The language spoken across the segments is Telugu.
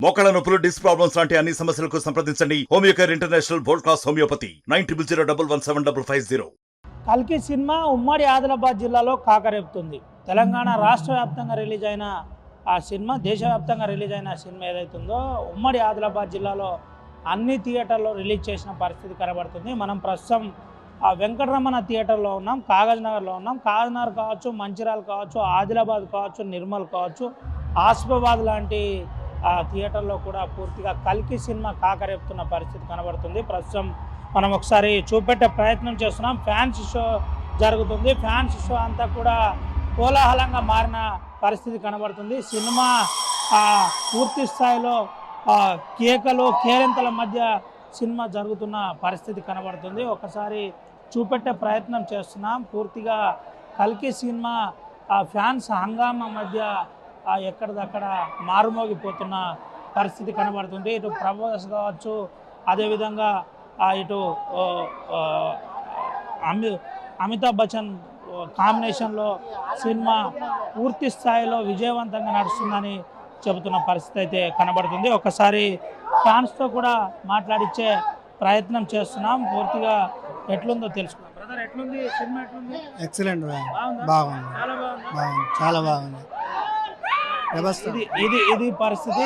మోకాళ్ళ నొప్పులు, డిస్క్ ప్రాబ్లమ్స్ లాంటి అన్ని సమస్యలకు సంప్రదించండి Homeocare international world class homeopathy 9001175550. కల్కి సినిమా ఉమ్మడి ఆదిలాబాద్ జిల్లాలో కాకరేపుతుంది. తెలంగాణ రాష్ట్ర వ్యాప్తంగా రిలీజ్ అయిన ఆ సినిమా, దేశవ్యాప్తంగా రిలీజ్ అయిన సినిమా ఏదైతుందో ఉమ్మడి ఆదిలాబాద్ జిల్లాలో అన్ని థియేటర్లో రిలీజ్ చేసిన పరిస్థితి కనబడుతుంది. మనం ప్రస్తుతం ఆ వెంకటరమణ థియేటర్లో ఉన్నాం, కాగజ్ నగర్లో ఉన్నాం. కాగజ్ నగర్ కావచ్చు, మంచిర్యాల కావచ్చు, ఆదిలాబాద్ కావచ్చు, నిర్మల్ కావచ్చు, ఆసిఫాబాద్ లాంటి థియేటర్లో కూడా పూర్తిగా కల్కి సినిమా కాకరేపుతున్న పరిస్థితి కనబడుతుంది. ప్రస్తుతం మనం ఒకసారి చూపెట్టే ప్రయత్నం చేస్తున్నాం. ఫ్యాన్స్ షో జరుగుతుంది. ఫ్యాన్స్ షో అంతా కూడా కోలాహలంగా మారిన పరిస్థితి కనబడుతుంది. సినిమా పూర్తి స్థాయిలో కేకలు, కేరింతల మధ్య సినిమా జరుగుతున్న పరిస్థితి కనబడుతుంది. ఒకసారి చూపెట్టే ప్రయత్నం చేస్తున్నాం. పూర్తిగా కల్కి సినిమా ఫ్యాన్స్ హంగామా మధ్య ఎక్కడిదక్కడ మారుమోగిపోతున్న పరిస్థితి కనబడుతుంది. ఇటు ప్రభాస్ కావచ్చు, అదేవిధంగా ఇటు అమితాబ్ బచ్చన్ కాంబినేషన్లో సినిమా పూర్తి స్థాయిలో విజయవంతంగా నడుస్తుందని చెబుతున్న పరిస్థితి అయితే కనబడుతుంది. ఒకసారి ఫ్యాన్స్తో కూడా మాట్లాడించే ప్రయత్నం చేస్తున్నాం. పూర్తిగా ఎట్లుందో తెలుసుకున్నాం. బ్రదర్, ఎట్లుంది సినిమా? ఎట్లుంది? ఎక్సలెంట్, బాగుంది, చాలా బాగుంది. ఇది పరిస్థితి.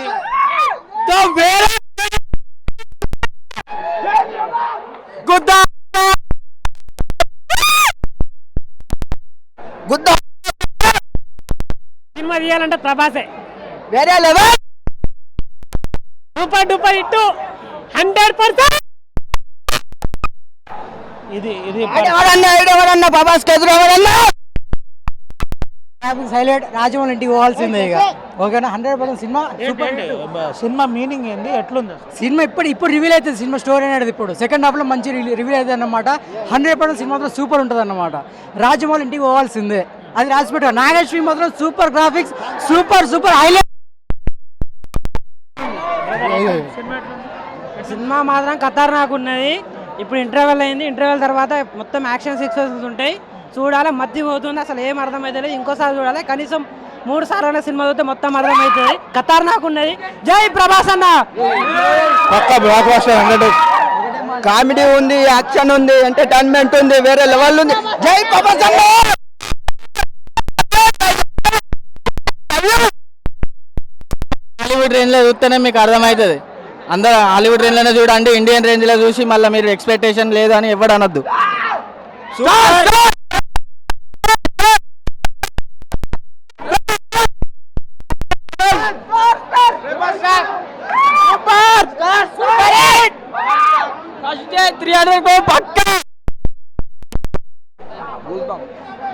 సినిమా తీయాలంటే ప్రభాసే వేరే లెవెల్, సూపర్ డూపర్ హిట్ 100%. ఇది ప్రభాస్ సైలెంట్ రాజమౌళి ఇంటికి పోవాల్సిందే ఇక. ఓకేనా? 100% సినిమా సూపర్. సినిమా మీనింగ్ ఏంది? ఎట్లుంది సినిమా? ఇప్పుడు రివీల్ అవుతుంది సినిమా స్టోరీ అనేది. ఇప్పుడు సెకండ్ హాఫ్లో మంచి రివీల్ అవుతుంది అన్నమాట. 100% సినిమా మాత్రం సూపర్ ఉంటుంది అన్నమాట. రాజమౌళి ఇంటికి పోవాల్సిందే, అది రాసిపెట్టు. నాగేశ్వరి మాత్రం super graphics, super highlight. Cinema మాత్రం ఖతర్నాక్ ఉన్నది. ఇప్పుడు ఇంటర్వెల్ అయింది. ఇంటర్వెల్ తర్వాత మొత్తం యాక్షన్ సీక్వెన్సెస్ ఉంటాయి. చూడాలి, మధ్య పోతుంది, అసలు ఏం అర్థమవుతుంది. ఇంకోసారి చూడాలి, కనీసం 3 సార్లు సినిమా చూస్తే మొత్తం అర్థమవుతుంది. ఖతర్నాక్ ఉన్నది. జై ప్రభాస్ అన్న. బ్లాక్ బస్టర్, కామెడీ ఉంది, యాక్షన్ ఉంది, ఎంటర్టైన్మెంట్ ఉంది, వేరే లెవెల్ ఉంది. జై ప్రభాస్ అన్న. హాలీవుడ్ రేంజ్ లో చూస్తేనే మీకు అర్థమవుతుంది. అందరూ హాలీవుడ్ రేంజ్ లోనే చూడండి. ఇండియన్ రేంజ్ లో చూసి మళ్ళీ మీరు ఎక్స్పెక్టేషన్ లేదు అని ఎవడు అనొద్దు.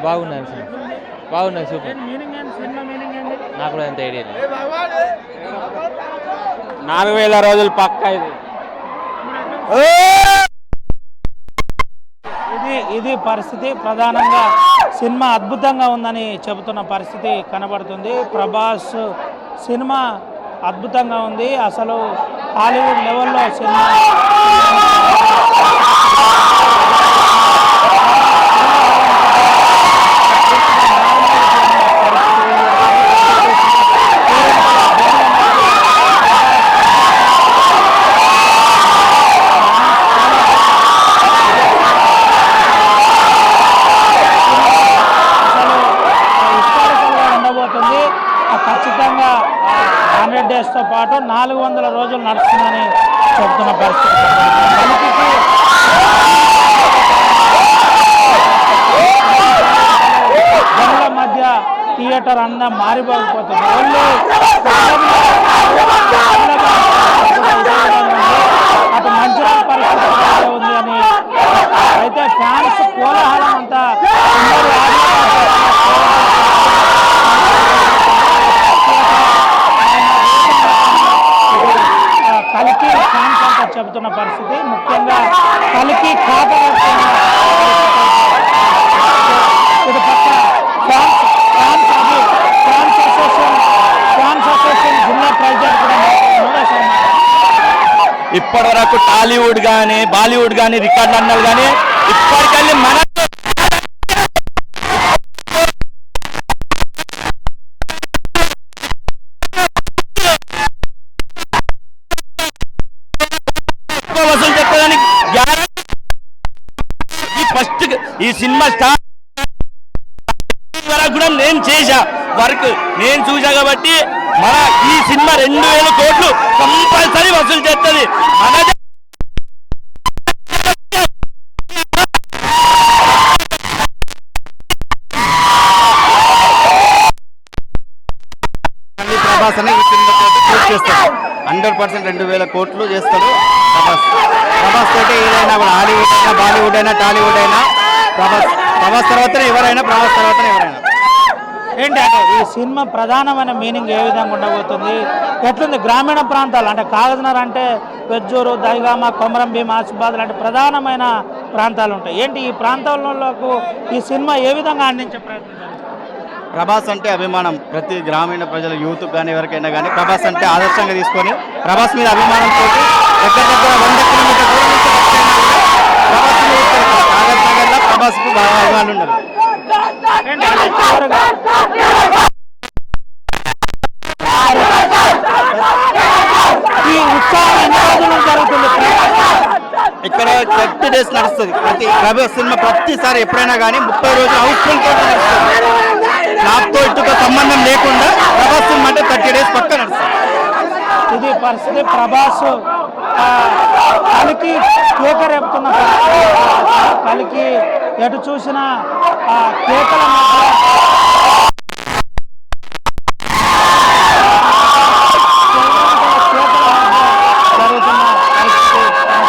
బాగున్నాయి సూపర్. నాకు కూడా ఎంత ఐడియా లేదు. 4000 రోజులు పక్కా ఇది పరిస్థితి. ప్రధానంగా సినిమా అద్భుతంగా ఉందని చెబుతున్న పరిస్థితి కనబడుతుంది. ప్రభాస్ సినిమా అద్భుతంగా ఉంది. అసలు హాలీవుడ్ లెవెల్లో సినిమా ఖచ్చితంగా 100 డేస్తో పాటు 400 రోజులు నడుస్తుందని చెబుతున్న పరిస్థితి. జనుల మధ్య థియేటర్ అందం మారిపోకపోతుంది. అటు మంచిర్యాల పరిస్థితి ఉంది అని అయితే ఫ్యాన్స్ కోలాహలం అంతా కల్కి ఫ్యాన్స్ అంతా చెబుతున్న పరిస్థితి. ముఖ్యంగా కల్కి కాకరేపుతున్న ఇటు పక్క ఫ్యాన్స్ అసోసియేషన్ జిల్లా ప్రెసిడెంట్ కూడా ఇప్పటి వరకు టాలీవుడ్ కానీ బాలీవుడ్ కానీ రికార్డులు అన్నారు కానీ ఇప్పటికెళ్ళి మన ఈ సినిమా స్టార్ వరకు కూడా నేను చేశా వర్క్, నేను చూసా కాబట్టి మన ఈ సినిమా 2000 కోట్లు కంపల్సరీ వసూలు చేస్తుంది. అలాగే ప్రభాస్ అనే ఈ సినిమా పూర్తి చేస్తాడు. 100% 2000 కోట్లు చేస్తాడు ప్రభాస్. ప్రభాస్ తోటి ఏదైనా కూడా హాలీవుడ్ అయినా బాలీవుడ్ అయినా టాలీవుడ్ అయినా ప్రభాస్ తర్వాతనే ఎవరైనా, ప్రభాస్ తర్వాతనే ఎవరైనా. ఏంటి అంటే ఈ సినిమా ప్రధానమైన మీనింగ్ ఏ విధంగా ఉండబోతుంది, ఎట్లుంది గ్రామీణ ప్రాంతాలు అంటే కాగజ్నగర్ అంటే వెజ్జూరు, దైగామ, కొమరం భీం, ఆసిఫాబాద్ లాంటి ప్రధానమైన ప్రాంతాలు ఉంటాయి. ఏంటి ఈ ప్రాంతాలకు ఈ సినిమా ఏ విధంగా అందించే ప్రయత్నం చేస్తుంది? ప్రభాస్ అంటే అభిమానం ప్రతి గ్రామీణ ప్రజల యూత్ కానీ ఎవరికైనా కానీ ప్రభాస్ అంటే ఆదర్శంగా తీసుకొని ప్రభాస్ మీద అభిమానంతో దగ్గర 100 కిలోమీటర్ దూరం నుంచి ప్రభాస్ కాగజ్నగర్లో ప్రభాస్కు బాగా అభిమానులు ఉన్నారు. ఏంటి అంటే చివరగా ఈ ఉత్సవం ఎన్ని రోజులు జరుగుతుంది? ఇక్కడ 30 డేస్ నడుస్తుంది. ప్రతి ప్రభాస్ సినిమా ప్రతిసారి ఎప్పుడైనా కానీ 30 రోజులు హౌస్ఫుల్ తో నడుస్తుంది. నాతో ఇటుతో సంబంధం లేకుండా ప్రభాస్ సినిమా అంటే 30 డేస్ పక్క నడుస్తుంది. ఇది పరిస్థితి. ప్రభాస్ కలికి కేక రేపుతున్న పరిస్థితి. కలికి ఎటు చూసిన కేకల జరుగుతున్న పరిస్థితి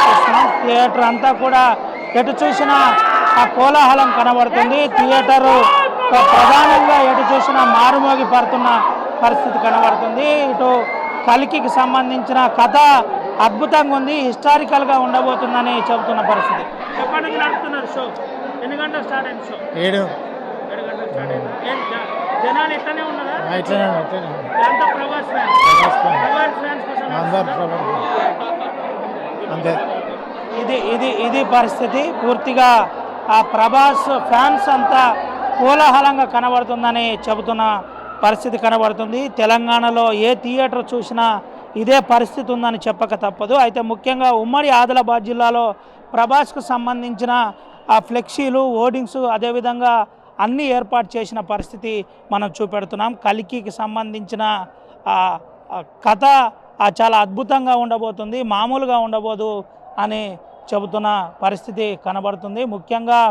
చూస్తున్నాం. థియేటర్ అంతా కూడా ఎటు చూసినా ఆ కోలాహలం కనబడుతుంది. థియేటరు ప్రధానంగా ఎటు చూసినా మారుమోగి పడుతున్న పరిస్థితి కనబడుతుంది. ఇటు కలికికి సంబంధించిన కథ అద్భుతంగా ఉంది, హిస్టారికల్గా ఉండబోతుందని చెబుతున్న పరిస్థితి. ఎప్పటి నుంచి నడుపుతున్నారు షో? ఎన్ని గంటలకు స్టార్ట్ అయింది షో? 7 గంటలకు స్టార్ట్ అయింది. జనాలు ఇట్లనే ఉన్నారా? ఎంత ప్రభాస్ ఫ్యాన్స్ కోసం అంతే. ఇది పరిస్థితి. పూర్తిగా ఆ ప్రభాస్ ఫ్యాన్స్ అంతా కోలాహలంగా కనబడుతుందని చెబుతున్న పరిస్థితి కనబడుతుంది. తెలంగాణలో ఏ థియేటర్ చూసినా ఇదే పరిస్థితి ఉందని చెప్పక తప్పదు. అయితే ముఖ్యంగా ఉమ్మడి ఆదిలాబాద్ జిల్లాలో ప్రభాస్కు సంబంధించిన ఆ ఫ్లెక్సీలు, హోర్డింగ్స్ అదేవిధంగా అన్నీ ఏర్పాటు చేసిన పరిస్థితి మనం చూపెడుతున్నాం. కలికికి సంబంధించిన కథ చాలా అద్భుతంగా ఉండబోతుంది, మామూలుగా ఉండబోదు అని చెబుతున్న పరిస్థితి కనబడుతుంది. ముఖ్యంగా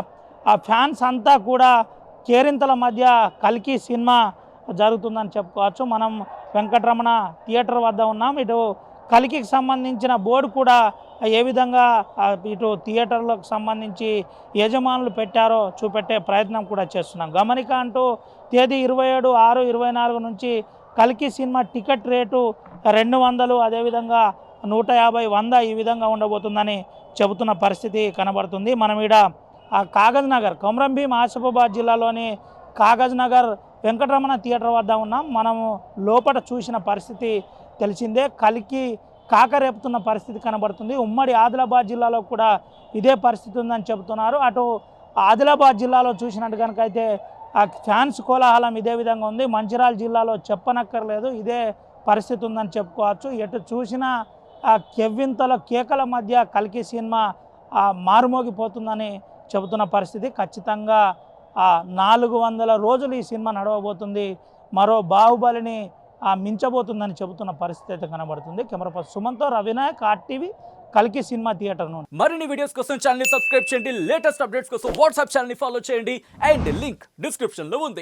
ఆ ఫ్యాన్స్ అంతా కూడా కేరింతల మధ్య కల్కి సినిమా జరుగుతుందని చెప్పుకోవచ్చు. మనం వెంకటరమణ థియేటర్ వద్ద ఉన్నాం. ఇటు కల్కికి సంబంధించిన బోర్డు కూడా ఏ విధంగా ఇటు థియేటర్లకు సంబంధించి యజమానులు పెట్టారో చూపెట్టే ప్రయత్నం కూడా చేస్తున్నాం. గమనిక అంటూ తేదీ 27/6/24 నుంచి కల్కి సినిమా టికెట్ రేటు 200, అదేవిధంగా 150, 100 ఈ విధంగా ఉండబోతుందని చెబుతున్న పరిస్థితి కనబడుతుంది. మనం ఈడ ఆ కాగజ్నగర్, కొమరం భీం, ఆసిఫాబాద్ జిల్లాలోని కాగజ్నగర్ వెంకటరమణ థియేటర్ వద్ద ఉన్నాం. మనము లోపల చూసిన పరిస్థితి తెలిసిందే. కలికి కాకరేపుతున్న పరిస్థితి కనబడుతుంది. ఉమ్మడి ఆదిలాబాద్ జిల్లాలో కూడా ఇదే పరిస్థితి ఉందని చెబుతున్నారు. అటు ఆదిలాబాద్ జిల్లాలో చూసినట్టు కనుక అయితే ఆ ఫ్యాన్స్ కోలాహలం ఇదే విధంగా ఉంది. మంచిర్యాల జిల్లాలో చెప్పనక్కర్లేదు, ఇదే పరిస్థితి ఉందని చెప్పుకోవచ్చు. ఎటు చూసినా ఆ కెవ్వింతల కేకల మధ్య కల్కి సినిమా మారుమోగిపోతుందని చెబుతున్న పరిస్థితి. ఖచ్చితంగా 400 రోజులు ఈ సినిమా నడవబోతుంది. మరో బాహుబలిని మించబోతుందని చెబుతున్న పరిస్థితి అయితే కనబడుతుంది. కెమెరా పర్సన్ సుమన్తో రవినాయక్, RTV, కల్కి సినిమా థియేటర్ నుండి. మరిన్ని వీడియోస్ కోసం ఛానల్ ని సబ్స్క్రైబ్ చేయండి, లేటెస్ట్ అప్డేట్స్ కోసం వాట్సాప్ ఛానల్ ని ఫాలో చేయండి అండ్ లింక్ డిస్క్రిప్షన్ లో ఉంది.